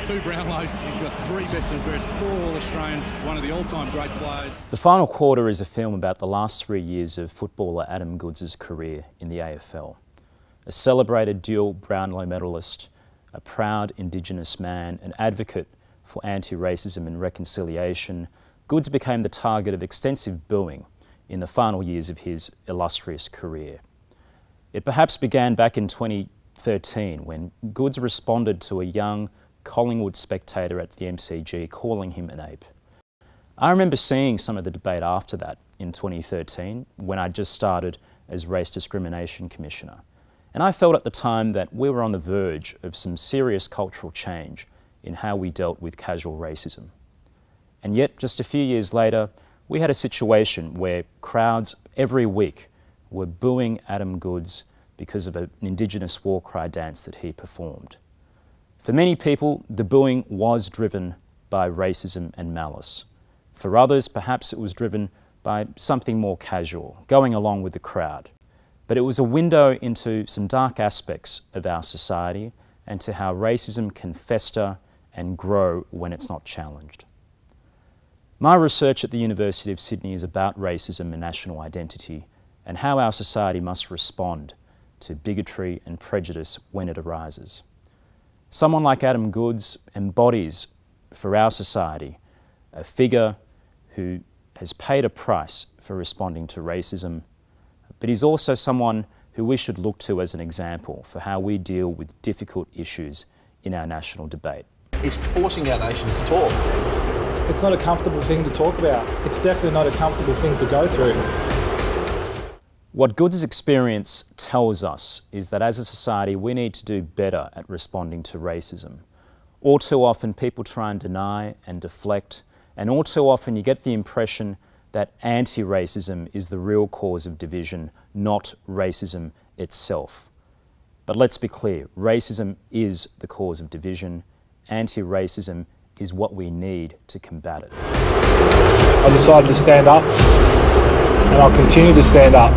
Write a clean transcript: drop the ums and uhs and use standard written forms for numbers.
2 Brownlows, he's got 3 best and fairest, 4 All-Australians, one of the all-time great players. The Final Quarter is a film about the last 3 years of footballer Adam Goodes' career in the AFL. A celebrated dual Brownlow medalist, a proud Indigenous man, an advocate for anti-racism and reconciliation, Goodes became the target of extensive booing in the final years of his illustrious career. It perhaps began back in 2013 when Goodes responded to a young Collingwood spectator at the MCG calling him an ape. I remember seeing some of the debate after that in 2013 when I just started as Race Discrimination Commissioner. And I felt at the time that we were on the verge of some serious cultural change in how we dealt with casual racism. And yet, just a few years later, we had a situation where crowds every week were booing Adam Goodes because of an Indigenous war cry dance that he performed. For many people, the booing was driven by racism and malice. For others, perhaps it was driven by something more casual, going along with the crowd. But it was a window into some dark aspects of our society and to how racism can fester and grow when it's not challenged. My research at the University of Sydney is about racism and national identity and how our society must respond to bigotry and prejudice when it arises. Someone like Adam Goodes embodies, for our society, a figure who has paid a price for responding to racism, but he's also someone who we should look to as an example for how we deal with difficult issues in our national debate. He's forcing our nation to talk. It's not a comfortable thing to talk about. It's definitely not a comfortable thing to go through. What Goodes' experience tells us is that as a society we need to do better at responding to racism. All too often people try and deny and deflect, and all too often you get the impression that anti-racism is the real cause of division, not racism itself. But let's be clear, racism is the cause of division. Anti-racism is what we need to combat it. I decided to stand up, and I'll continue to stand up